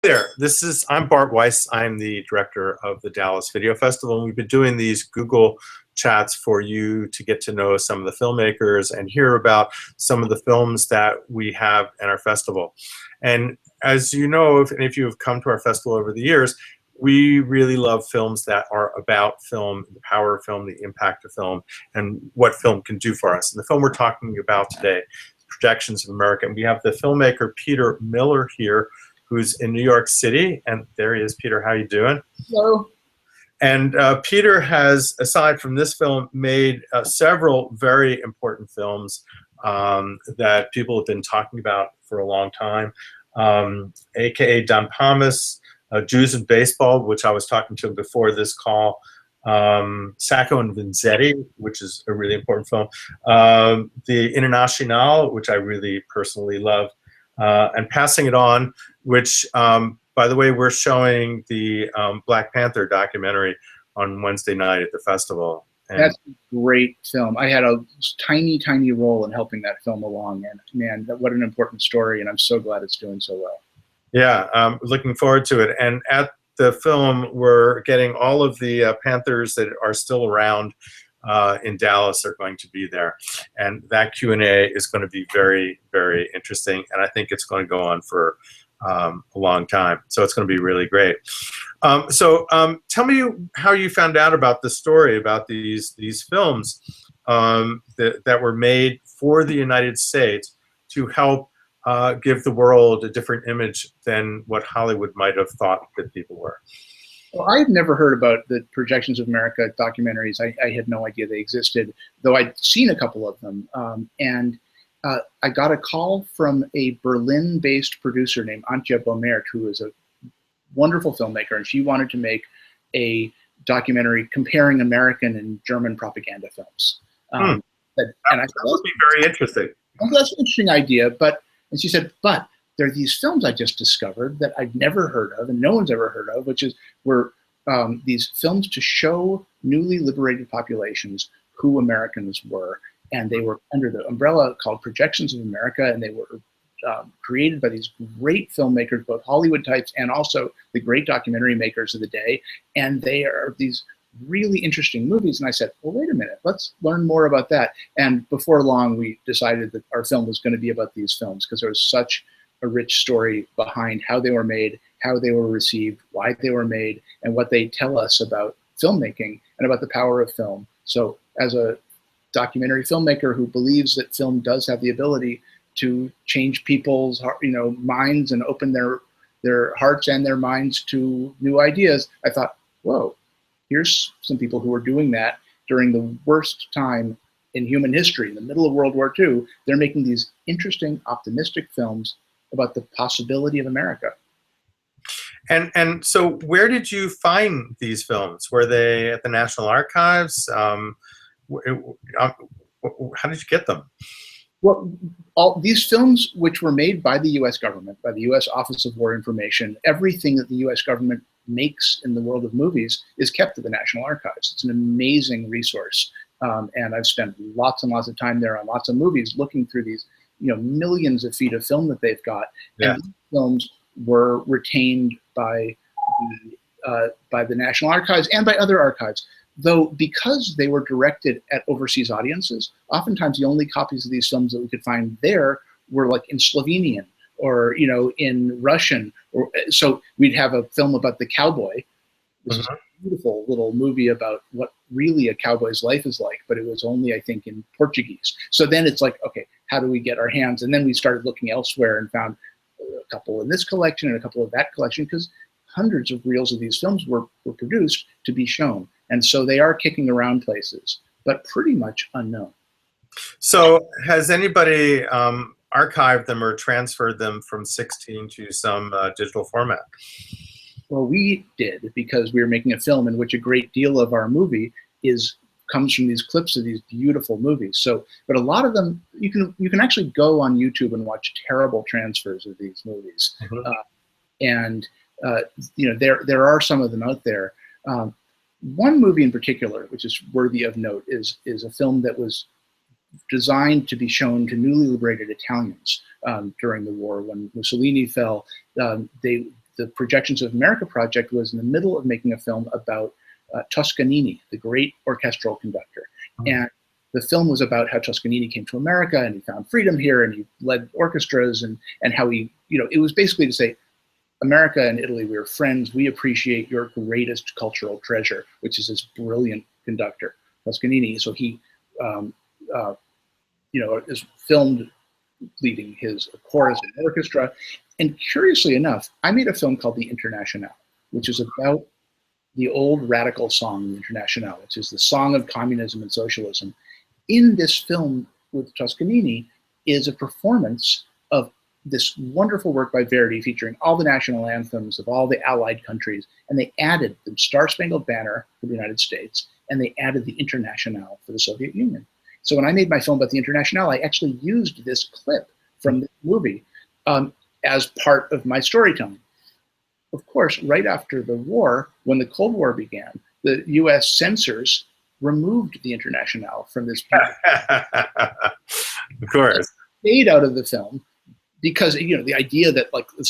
There. I'm Bart Weiss. I'm the director of the Dallas Video Festival, and we've been doing these Google chats for you to get to know some of the filmmakers and hear about some of the films that we have in our festival. And as you know, if any of you have come to our festival over the years, we really love films that are about film, the power of film, the impact of film, and what film can do for us. And the film we're talking about today, Projections of America, and we have the filmmaker Peter Miller here, who's in New York City, and there he is. Peter, how you doing? Hello. And Peter has, aside from this film, made several very important films that people have been talking about for a long time, aka Don Pomus, Jews in Baseball, which I was talking to him before this call, Sacco and Vanzetti, which is a really important film, the Internationale, which I really personally love, and Passing It On, which, by the way, we're showing the Black Panther documentary on Wednesday night at the festival. And that's a great film. I had a tiny, tiny role in helping that film along, and man, what an important story, and I'm so glad it's doing so well. Yeah, looking forward to it. And at the film, we're getting all of the Panthers that are still around in Dallas are going to be there, and that Q&A is going to be very, very interesting, and I think it's going to go on for a long time, so it's going to be really great. Tell me how you found out about the story about these films that were made for the United States to help give the world a different image than what Hollywood might have thought that people were. Well, I had never heard about the Projections of America documentaries. I had no idea they existed, though I'd seen a couple of them. I got a call from a Berlin-based producer named Antje Bommert, who is a wonderful filmmaker, and she wanted to make a documentary comparing American and German propaganda films. And that would be very interesting. Well, that's an interesting idea, and she said, but there are these films I just discovered that I've never heard of and no one's ever heard of, which were these films to show newly liberated populations who Americans were. And they were under the umbrella called Projections of America, and they were created by these great filmmakers, both Hollywood types and also the great documentary makers of the day. And they are these really interesting movies. And I said, well, wait a minute, let's learn more about that. And before long, we decided that our film was going to be about these films because there was such a rich story behind how they were made, how they were received, why they were made, and what they tell us about filmmaking and about the power of film. So as a documentary filmmaker who believes that film does have the ability to change people's minds and open their hearts and their minds to new ideas, I thought, whoa, here's some people who are doing that during the worst time in human history, in the middle of World War II. They're making these interesting, optimistic films about the possibility of America. And so where did you find these films? Were they at the National Archives? How did you get them? Well, all these films, which were made by the U.S. government, by the U.S. Office of War Information, everything that the U.S. government makes in the world of movies is kept at the National Archives. It's an amazing resource. And I've spent lots and lots of time there on lots of movies looking through these millions of feet of film that they've got. Yeah. And these films were retained by the National Archives and by other archives. Though because they were directed at overseas audiences, oftentimes the only copies of these films that we could find there were like in Slovenian or in Russian. So we'd have a film about the cowboy. This is a beautiful little movie about what really a cowboy's life is like, but it was only, I think, in Portuguese. So then it's like, okay, how do we get our hands? And then we started looking elsewhere and found a couple in this collection and a couple of that collection, because hundreds of reels of these films were produced to be shown. And so they are kicking around places, but pretty much unknown. So has anybody archived them or transferred them from 16 to some digital format? Well, we did, because we were making a film in which a great deal of our movie comes from these clips of these beautiful movies. So, but a lot of them, you can actually go on YouTube and watch terrible transfers of these movies. There are some of them out there. One movie in particular, which is worthy of note, is a film that was designed to be shown to newly liberated Italians during the war. When Mussolini fell, the Projections of America project was in the middle of making a film about Toscanini, the great orchestral conductor. And the film was about how Toscanini came to America and he found freedom here and he led orchestras and how he, it was basically to say, America and Italy, we are friends. We appreciate your greatest cultural treasure, which is this brilliant conductor, Toscanini. So he, is filmed leading his chorus and orchestra. And curiously enough, I made a film called The Internationale, which is about the old radical song, The Internationale, which is the song of communism and socialism. In this film with Toscanini is a performance of this wonderful work by Verdi featuring all the national anthems of all the Allied countries. And they added the Star-Spangled Banner for the United States, and they added the Internationale for the Soviet Union. So when I made my film about the Internationale, I actually used this clip from the movie as part of my storytelling. Of course, right after the war, when the Cold War began, the US censors removed the Internationale from this Of course. Stayed out of the film because the idea that like the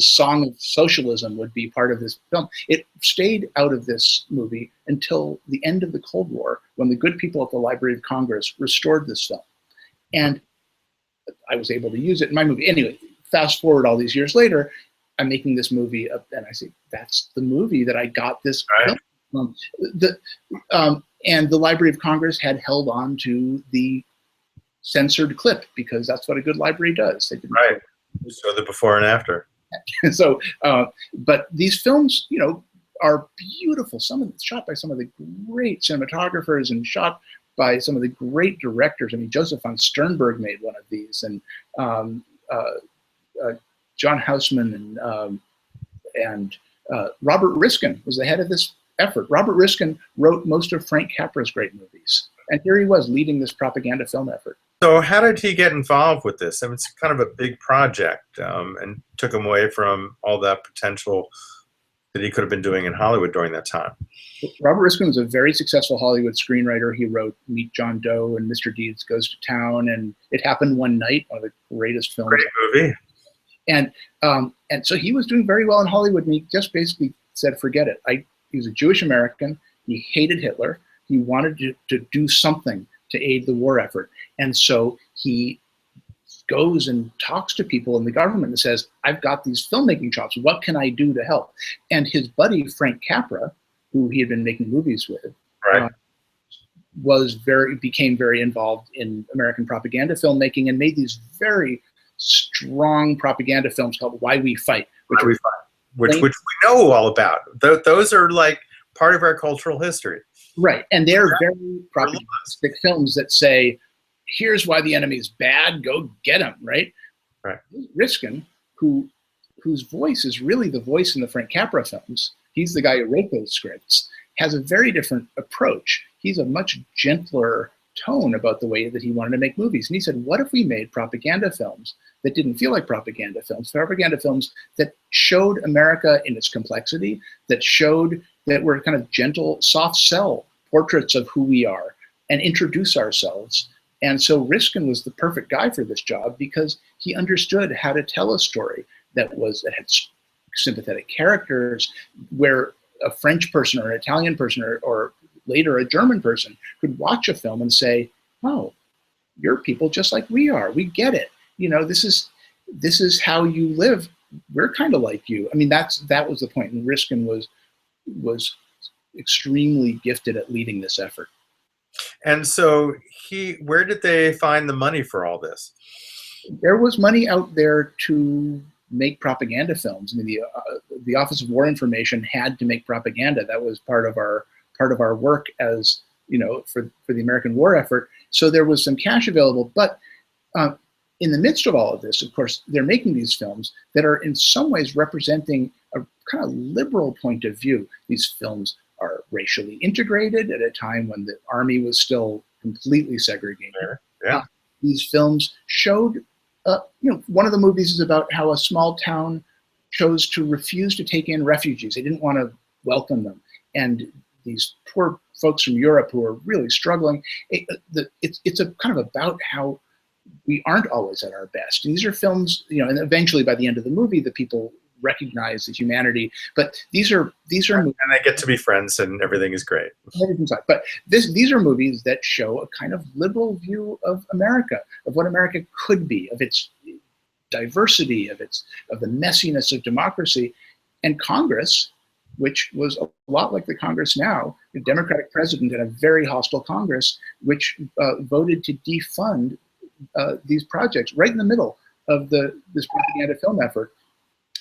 song of socialism would be part of this film, it stayed out of this movie until the end of the Cold War, when the good people at the Library of Congress restored this film. And I was able to use it in my movie. Anyway, fast forward all these years later, I'm making this movie and I say, that's the movie that I got this film from. And the Library of Congress had held on to the censored clip because that's what a good library does. They didn't show the before and after. So, but these films, are beautiful. Some of them shot by some of the great cinematographers and shot by some of the great directors. I mean, Joseph von Sternberg made one of these, and John Houseman and Robert Riskin was the head of this effort. Robert Riskin wrote most of Frank Capra's great movies, and here he was leading this propaganda film effort. So how did he get involved with this? I mean, it's kind of a big project and took him away from all that potential that he could have been doing in Hollywood during that time. Robert Riskin was a very successful Hollywood screenwriter. He wrote Meet John Doe and Mr. Deeds Goes to Town and It Happened One Night, one of the greatest films. Great movie. And so he was doing very well in Hollywood, and he just basically said, forget it. He was a Jewish American. He hated Hitler. He wanted to do something to aid the war effort. And so he goes and talks to people in the government and says, I've got these filmmaking chops. What can I do to help? And his buddy, Frank Capra, who he had been making movies with, became very involved in American propaganda filmmaking and made these very strong propaganda films called Why We Fight. Which we know all about. Those are like part of our cultural history. Right, and they're very propagandistic films that say, here's why the enemy is bad, go get him, right? Right. Riskin, whose voice is really the voice in the Frank Capra films, he's the guy who wrote those scripts, has a very different approach. He's a much gentler tone about the way that he wanted to make movies. And he said, what if we made propaganda films that didn't feel like propaganda films that showed America in its complexity, that showed that we're kind of gentle, soft sell portraits of who we are and introduce ourselves. And so Riskin was the perfect guy for this job because he understood how to tell a story that had sympathetic characters, where a French person or an Italian person or later a German person could watch a film and say, oh, you're people just like we are. We get it. This is how you live. We're kind of like you. I mean, that was the point. And Riskin was extremely gifted at leading this effort. And so where did they find the money for all this? There was money out there to make propaganda films. I mean, the Office of War Information had to make propaganda. That was part of our work as, for the American war effort. So there was some cash available, but in the midst of all of this, of course, they're making these films that are in some ways representing a kind of liberal point of view. These films are racially integrated at a time when the army was still completely segregated. Yeah. These films showed, one of the movies is about how a small town chose to refuse to take in refugees. They didn't want to welcome them. And these poor folks from Europe who are really struggling, it's a kind of about how we aren't always at our best. And these are films, and eventually by the end of the movie, the people recognize the humanity. But these are And they get to be friends, and everything is great. everything's like, but these are movies that show a kind of liberal view of America, of what America could be, of its diversity, of the messiness of democracy. And Congress, which was a lot like the Congress now, a Democratic president and a very hostile Congress, which voted to defund these projects right in the middle of this propaganda film effort.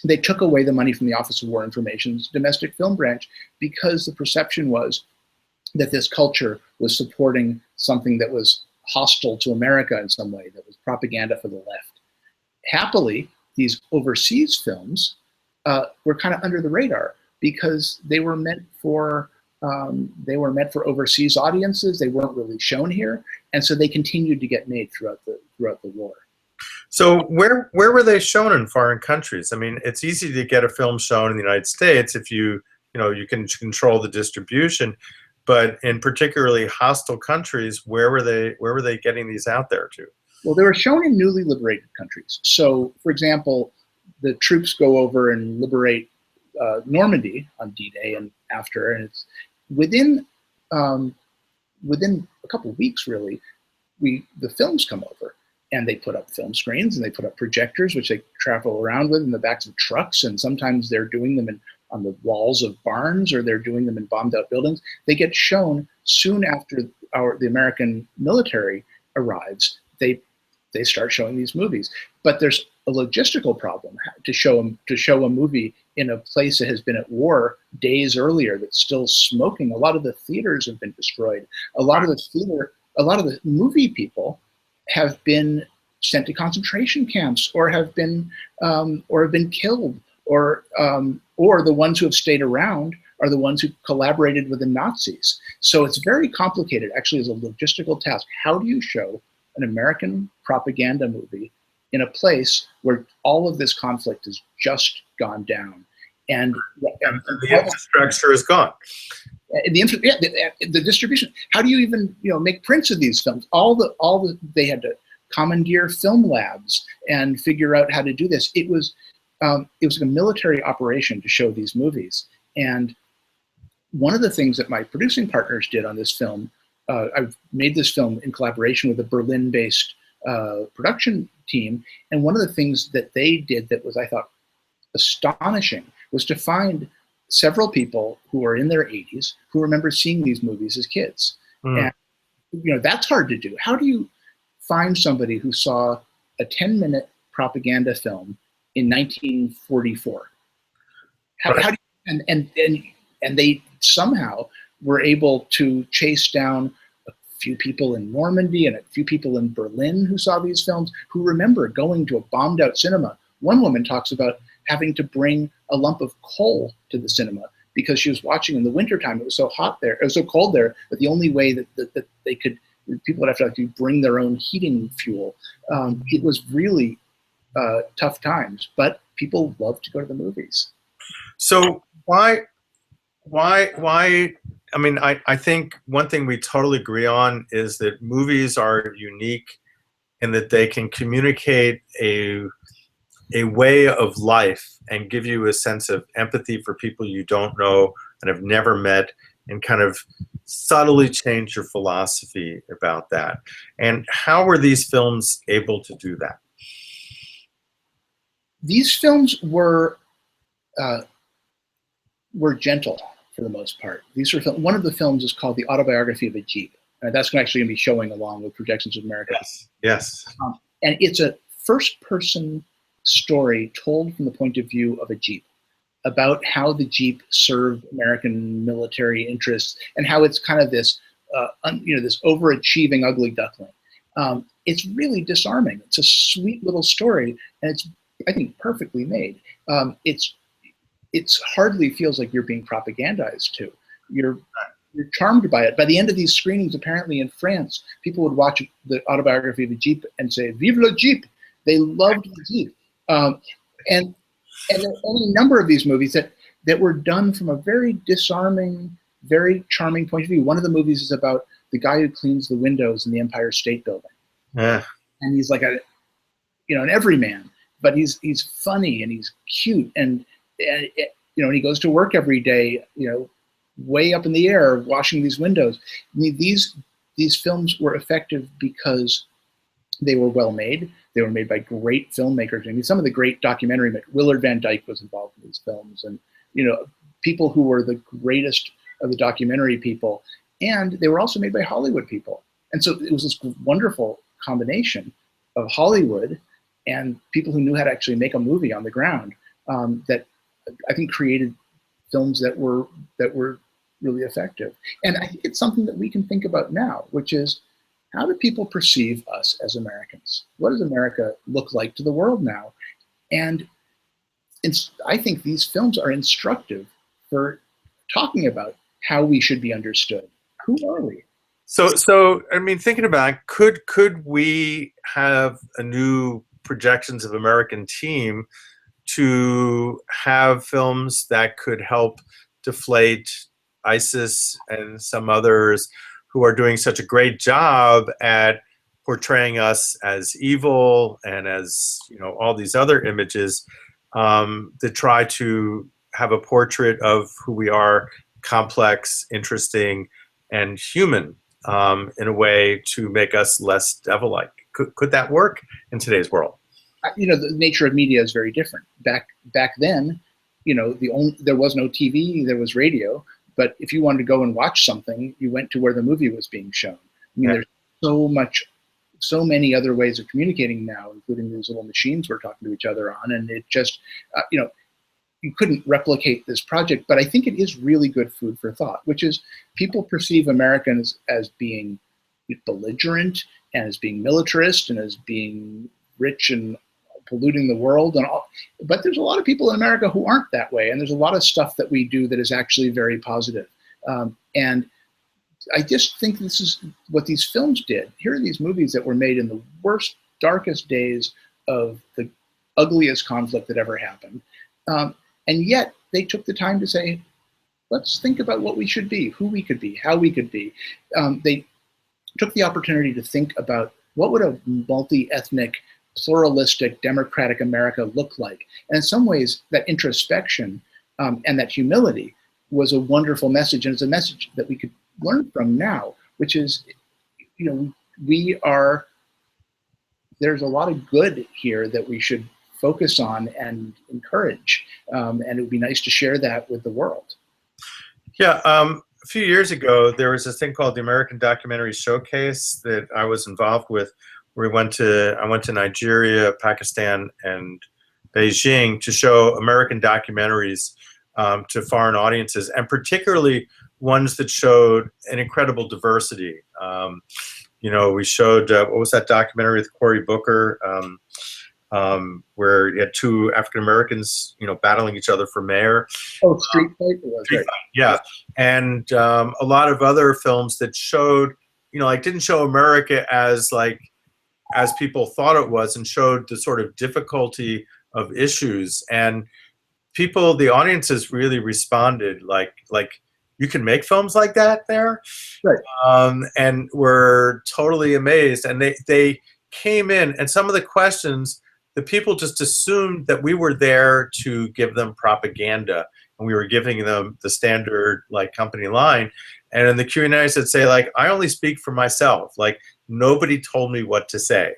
They took away the money from the Office of War Information's domestic film branch because the perception was that this culture was supporting something that was hostile to America in some way, that was propaganda for the left. Happily, these overseas films were kind of under the radar because they were meant for overseas audiences. They weren't really shown here, and so they continued to get made throughout the war. So where were they shown in foreign countries? I mean, it's easy to get a film shown in the United States if you can control the distribution, but in particularly hostile countries, where were they getting these out there to? Well, they were shown in newly liberated countries. So, for example, the troops go over and liberate Normandy on D-Day and after, and it's within a couple of weeks, really, the films come over. And they put up film screens and they put up projectors, which they travel around with in the backs of trucks. And sometimes they're doing them on the walls of barns, or they're doing them in bombed out buildings. They get shown soon after the American military arrives. They start showing these movies. But there's a logistical problem to show a movie in a place that has been at war days earlier that's still smoking. A lot of the theaters have been destroyed. A lot of the movie people have been sent to concentration camps, or have been killed, or the ones who have stayed around are the ones who collaborated with the Nazis. So it's very complicated, actually, as a logistical task. How do you show an American propaganda movie in a place where all of this conflict has just gone down, and the infrastructure is gone? The distribution. How do you even make prints of these films? They had to commandeer film labs and figure out how to do this. It was like a military operation to show these movies. And one of the things that my producing partners did on this film, I've made this film in collaboration with a Berlin-based production team, and one of the things that they did that was, I thought, astonishing was to find several people who are in their 80s who remember seeing these movies as kids. And that's hard to do. How do you find somebody who saw a 10-minute propaganda film in 1944? How do you, and they somehow were able to chase down a few people in Normandy and a few people in Berlin who saw these films, who remember going to a bombed out cinema. One woman talks about having to bring a lump of coal to the cinema because she was watching in the wintertime. It was so hot there, it was so cold there, that the only way that they could, people would have to actually bring their own heating fuel. It was really tough times, but people love to go to the movies. So why, I mean, I think one thing we totally agree on is that movies are unique in that they can communicate a way of life and give you a sense of empathy for people you don't know and have never met, and kind of subtly change your philosophy about that. And how were these films able to do that? These films were gentle for the most part. These were one of the films is called The Autobiography of a Jeep. That's actually going to be showing along with Projections of America. Yes. And it's a first-person story told from the point of view of a Jeep, about how the Jeep served American military interests, and how it's kind of this, this overachieving ugly duckling. It's really disarming. It's a sweet little story, and it's, I think, perfectly made. It's hardly feels like you're being propagandized to. You're charmed by it. By the end of these screenings, apparently in France, people would watch The Autobiography of a Jeep and say, "Vive le Jeep!" They loved the Jeep. And there are any number of these movies that were done from a very disarming, very charming point of view. One of the movies is about the guy who cleans the windows in the Empire State Building. Yeah. And he's like an everyman, but he's funny and he's cute, and and he goes to work every day, way up in the air, washing these windows. I mean, these films were effective because they were well made. They were made by great filmmakers. I mean, some of the great documentary makers, Willard Van Dyke was involved in these films, and people who were the greatest of the documentary people. And they were also made by Hollywood people. And so it was this wonderful combination of Hollywood and people who knew how to actually make a movie on the ground, that I think created films that were really effective. And I think it's something that we can think about now, which is, how do people perceive us as Americans? What does America look like to the world now? And I think these films are instructive for talking about how we should be understood. Who are we? So I mean, thinking about it, could we have a new projections of American team to have films that could help deflate ISIS and some others who are doing such a great job at portraying us as evil and as all these other images, to try to have a portrait of who we are, complex, interesting, and human, in a way to make us less devil-like. Could that work in today's world? The nature of media is very different. Back then, there was no TV, there was radio. But if you wanted to go and watch something, you went to where the movie was being shown. I mean, there's so many other ways of communicating now, including these little machines we're talking to each other on. And it just, you couldn't replicate this project, but I think it is really good food for thought, which is people perceive Americans as being belligerent and as being militarist and as being rich and polluting the world and all. But there's a lot of people in America who aren't that way, and there's a lot of stuff that we do that is actually very positive. And I just think this is what these films did. Here are these movies that were made in the worst, darkest days of the ugliest conflict that ever happened. And yet they took the time to say, let's think about what we should be, who we could be, how we could be. They took the opportunity to think about what would a multi-ethnic, pluralistic, democratic America look like. And in some ways, that introspection and that humility was a wonderful message, and it's a message that we could learn from now, which is, there's a lot of good here that we should focus on and encourage, and it would be nice to share that with the world. Yeah, a few years ago, there was this thing called the American Documentary Showcase that I was involved with, where I went to Nigeria, Pakistan, and Beijing to show American documentaries to foreign audiences, and particularly ones that showed an incredible diversity. We showed, what was that documentary with Cory Booker, where you had two African Americans, battling each other for mayor. Oh, Street Fight. Street Fight, yeah, and a lot of other films that showed, didn't show America as people thought it was, and showed the sort of difficulty of issues. And the audiences really responded like you can make films like that there, right? And were totally amazed. And they came in, and some of the questions, the people just assumed that we were there to give them propaganda, and we were giving them the standard company line. And in the Q&A, I'd say I only speak for myself. Nobody told me what to say.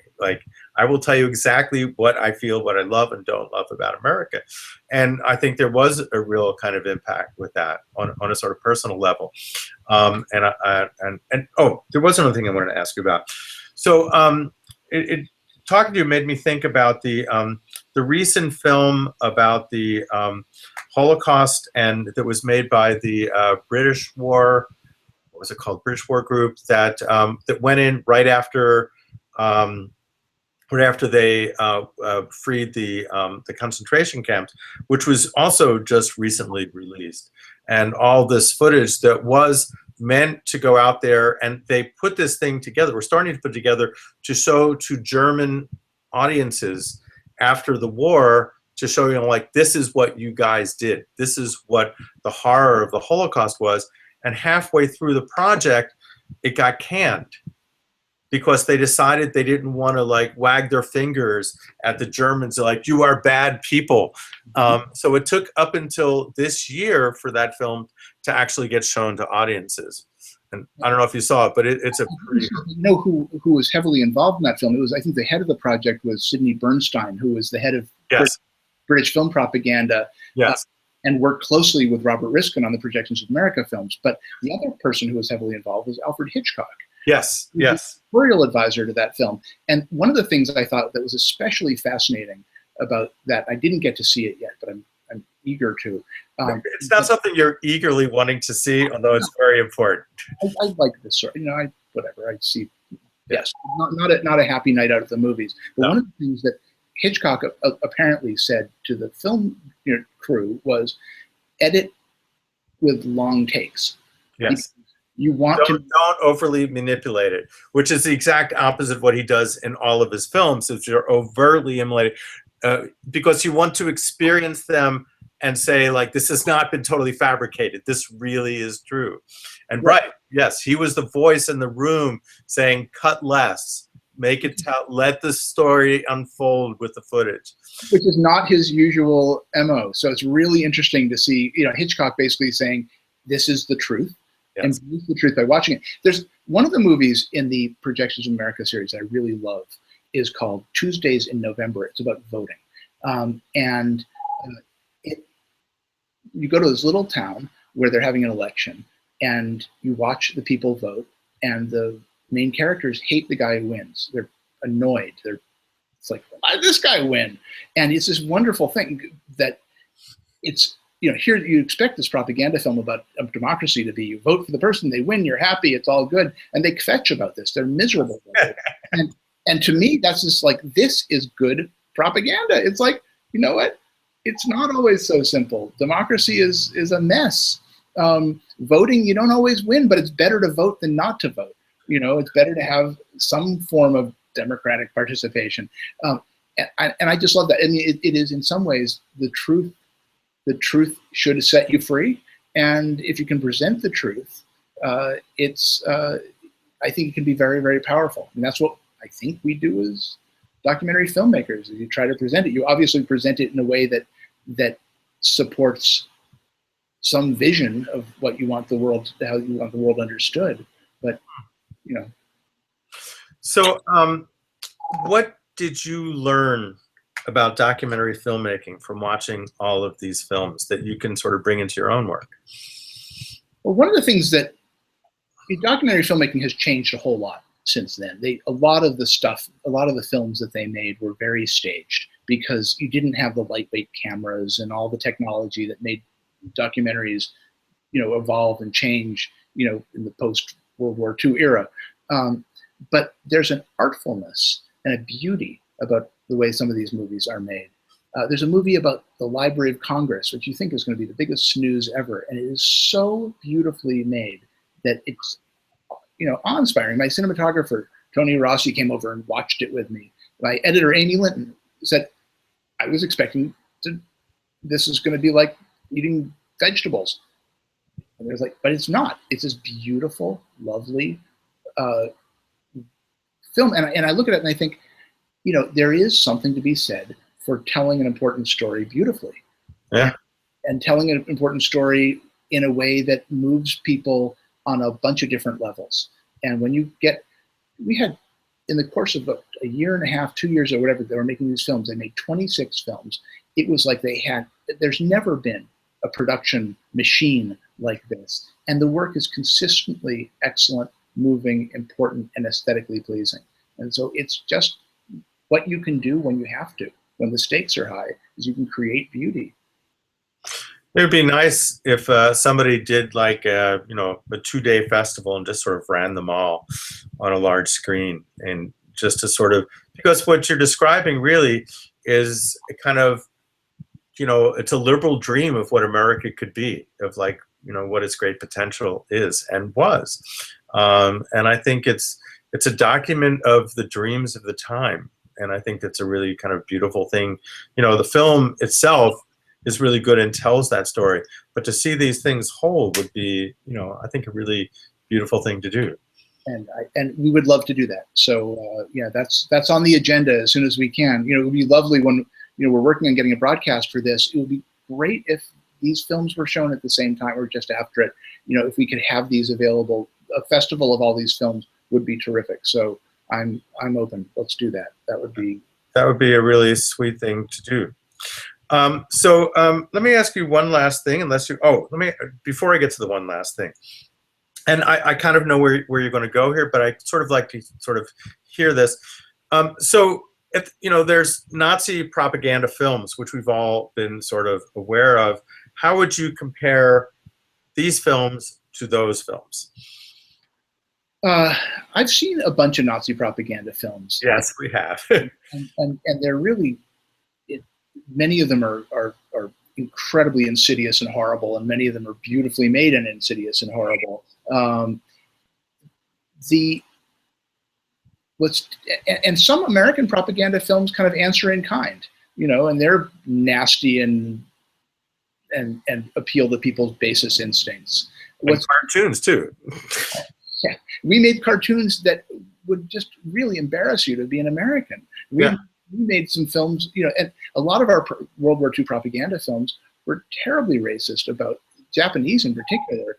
I will tell you exactly what I feel, what I love and don't love about America. And I think there was a real kind of impact with that on a sort of personal level. And there was another thing I wanted to ask you about. So talking to you made me think about the recent film about the Holocaust, and that was made by the British War. What was it called? British War Group that went in right after they freed the concentration camps, which was also just recently released. And all this footage that was meant to go out there, and they put this thing together. We're starting to put together to show to German audiences after the war, to show this is what you guys did. This is what the horror of the Holocaust was. And halfway through the project, it got canned. because they decided they didn't want to like wag their fingers at the Germans, like, you are bad people. So it took up until this year for that film to actually get shown to audiences. And I don't know if you saw it, but it's a pretty... You know who was heavily involved in that film? It was, I think the head of the project was Sidney Bernstein, who was the head of Yes. British film propaganda. Yes. And worked closely with Robert Riskin on the Projections of America films. But the other person who was heavily involved was Alfred Hitchcock. Yes, yes. Editorial advisor to that film. And one of the things I thought that was especially fascinating about that, I didn't get to see it yet, but I'm eager to. It's not something you're eagerly wanting to see, although it's very important. I like this sort. Whatever. I see. Yes, not a happy night out at the movies. But one of the things that Hitchcock apparently said to the film crew was, edit with long takes. Yes. You want don't overly manipulate it, which is the exact opposite of what he does in all of his films. If you're overtly emulated, because you want to experience them and say, like, this has not been totally fabricated. This really is true. And right, yes, he was the voice in the room saying, cut less, make it let the story unfold with the footage. Which is not his usual MO. So it's really interesting to see, Hitchcock basically saying, this is the truth. Yes. And use the truth by watching it. There's one of the movies in the Projections of America series I really love is called Tuesdays in November. It's about voting. You go to this little town where they're having an election, and you watch the people vote, and the main characters hate the guy who wins. They're annoyed. It's like, why did this guy win? And it's this wonderful thing that it's, here you expect this propaganda film about democracy to be, you vote for the person, they win, you're happy, it's all good. And they fetch about this. They're miserable. And to me, that's just like, this is good propaganda. It's like, you know what? It's not always so simple. Democracy is a mess. Voting, you don't always win, but it's better to vote than not to vote. It's better to have some form of democratic participation. And I just love that. I mean, it is in some ways the truth. The truth should set you free, and if you can present the truth, I think it can be very, very powerful. And that's what I think we do as documentary filmmakers. Is you try to present it. You obviously present it in a way that supports some vision of what you want the world, how you want the world understood. But So, what did you learn about documentary filmmaking from watching all of these films that you can sort of bring into your own work? Well, one of the things that documentary filmmaking has changed a whole lot since then. A lot of the films that they made were very staged because you didn't have the lightweight cameras and all the technology that made documentaries, evolve and change, in the post-World War II era. But there's an artfulness and a beauty about the way some of these movies are made. There's a movie about the Library of Congress, which you think is going to be the biggest snooze ever, and it is so beautifully made that it's, awe-inspiring. My cinematographer, Tony Rossi, came over and watched it with me. My editor, Amy Linton, said, I was expecting this is going to be like eating vegetables. And I was like, but it's not. It's this beautiful, lovely film. And I look at it and I think, there is something to be said for telling an important story beautifully. Yeah. And telling an important story in a way that moves people on a bunch of different levels. And when we had, in the course of a year and a half, 2 years or whatever, they were making these films. They made 26 films. It was like there's never been a production machine like this. And the work is consistently excellent, moving, important, and aesthetically pleasing. And so it's just what you can do when you have to, when the stakes are high, is you can create beauty. It would be nice if somebody did like a 2-day festival and just sort of ran them all on a large screen, and just to sort of, because what you're describing really is a kind of, it's a liberal dream of what America could be, of like, what its great potential is and was. And I think it's a document of the dreams of the time. And I think that's a really kind of beautiful thing. The film itself is really good and tells that story, but to see these things whole would be, I think a really beautiful thing to do. and we would love to do that. So yeah, that's on the agenda as soon as we can. You know, it would be lovely when, you know, we're working on getting a broadcast for this. It would be great if these films were shown at the same time or just after it. You know, if we could have these available, a festival of all these films would be terrific. So I'm open. Let's do that. That would be a really sweet thing to do. Let me ask you one last thing, before I get to the one last thing. And I kind of know where you're going to go here, but I sort of like to sort of hear this. If, you know, there's Nazi propaganda films, which we've all been sort of aware of. How would you compare these films to those films? I've seen a bunch of Nazi propaganda films. Yes, we have. and they're really, many of them are incredibly insidious and horrible, and many of them are beautifully made and insidious and horrible. And some American propaganda films kind of answer in kind, you know, and they're nasty and appeal to people's basest instincts. Cartoons too. Yeah, we made cartoons that would just really embarrass you to be an American. We made some films, you know, and a lot of our World War II propaganda films were terribly racist about Japanese in particular,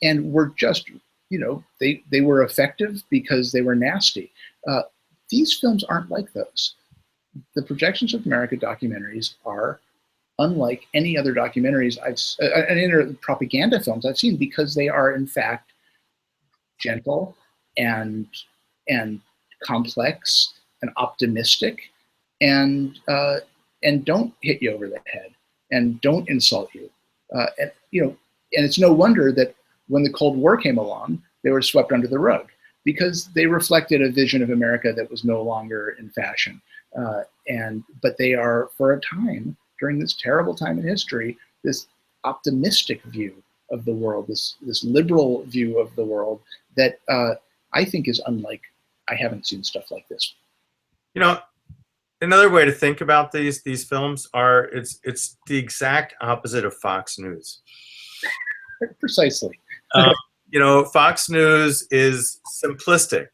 and were just, you know, they were effective because they were nasty. These films aren't like those. The Projections of America documentaries are unlike any other documentaries and propaganda films I've seen, because they are in fact gentle and complex and optimistic, and don't hit you over the head and don't insult you. And you know, and it's no wonder that when the Cold War came along, they were swept under the rug, because they reflected a vision of America that was no longer in fashion. But they are, for a time, during this terrible time in history, this optimistic view of the world, this liberal view of the world that I think is unlike. I haven't seen stuff like this. You know, another way to think about these films are it's the exact opposite of Fox News. Precisely. You know, Fox News is simplistic.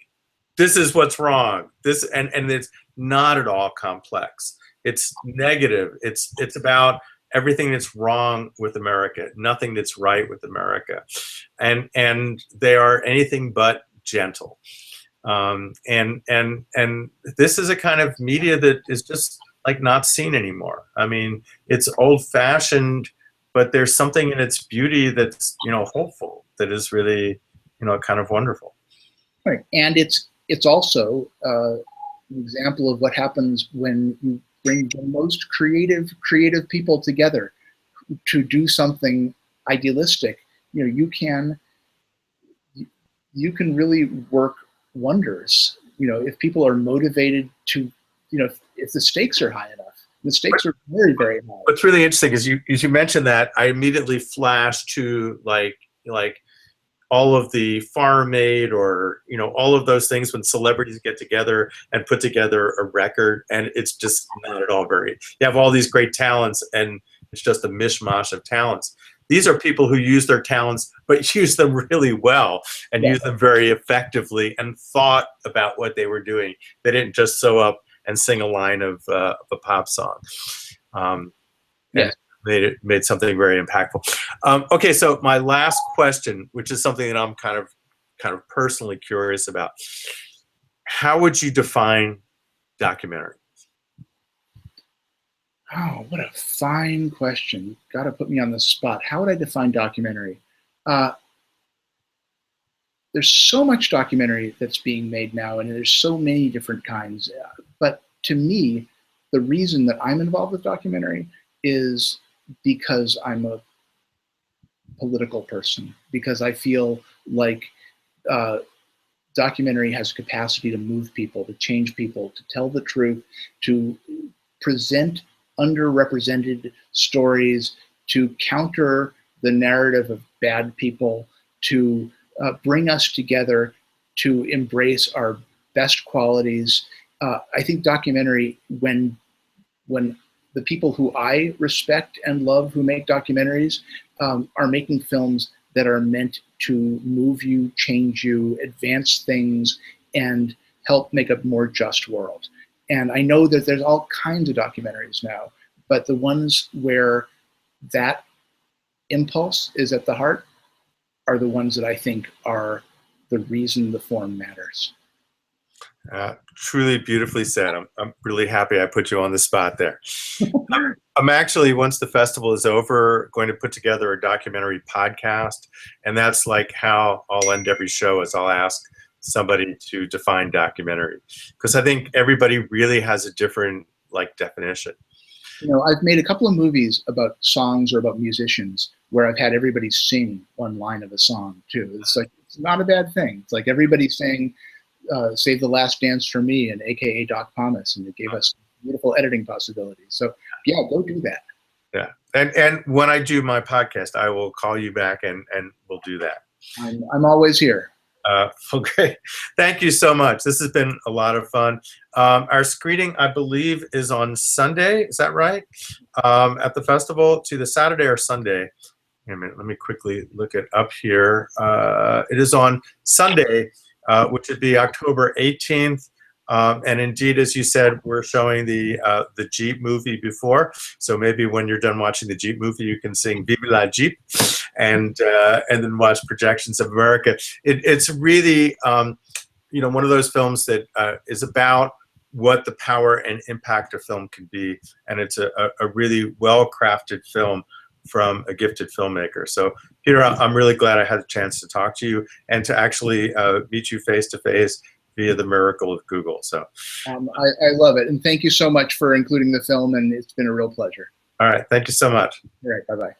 This is what's wrong. This and it's not at all complex. It's negative. It's about everything that's wrong with America, nothing that's right with America, and they are anything but gentle. And this is a kind of media that is just like not seen anymore. I mean, it's old-fashioned, but there's something in its beauty that's, you know, hopeful, that is really, you know, kind of wonderful. Right, and it's also an example of what happens when you bring the most creative people together to do something idealistic. You know, you can really work wonders. You know, if people are motivated to, you know, if the stakes are high enough. The stakes are very, very high. What's really interesting is you mentioned that, I immediately flashed to like all of the Farm Aid, or, you know, all of those things when celebrities get together and put together a record, and it's just not at all very. You have all these great talents, and it's just a mishmash of talents. These are people who use their talents, but use them really well, and use them very effectively, and thought about what they were doing. They didn't just sew up and sing a line of a pop song. Made something very impactful. Okay, so my last question, which is something that I'm kind of personally curious about. How would you define documentary? Oh, what a fine question. Got to put me on the spot. How would I define documentary? There's so much documentary that's being made now, and there's so many different kinds. But to me, the reason that I'm involved with documentary is because I'm a political person, because I feel like documentary has capacity to move people, to change people, to tell the truth, to present underrepresented stories, to counter the narrative of bad people, to bring us together, to embrace our best qualities. I think documentary, when the people who I respect and love who make documentaries are making films that are meant to move you, change you, advance things, and help make a more just world. And I know that there's all kinds of documentaries now, but the ones where that impulse is at the heart are the ones that I think are the reason the form matters. Truly beautifully said. I'm really happy I put you on the spot there. I'm actually, once the festival is over, going to put together a documentary podcast. And that's like how I'll end every show, is I'll ask somebody to define documentary. Because I think everybody really has a different definition. You know, I've made a couple of movies about songs or about musicians where I've had everybody sing one line of a song too. It's like, it's not a bad thing. It's like everybody saying, Save the Last Dance for Me, and AKA Doc Thomas, and it gave us beautiful editing possibilities. So yeah, go do that. Yeah, and when I do my podcast, I will call you back and we'll do that. I'm always here. Okay, thank you so much. This has been a lot of fun. Our screening, I believe, is on Sunday. Is that right? At the festival, to the Saturday or Sunday. Wait a minute, let me quickly look it up here. It is on Sunday, which would be October 18th. And indeed, as you said, we're showing the Jeep movie before. So maybe when you're done watching the Jeep movie, you can sing Vive la Jeep and then watch Projections of America. It's really, one of those films that is about what the power and impact of film can be. And it's a really well-crafted film from a gifted filmmaker. So Peter, I'm really glad I had a chance to talk to you and to actually meet you face to face via the miracle of Google. So I love it. And thank you so much for including the film, and it's been a real pleasure. All right. Thank you so much. All right. Bye-bye.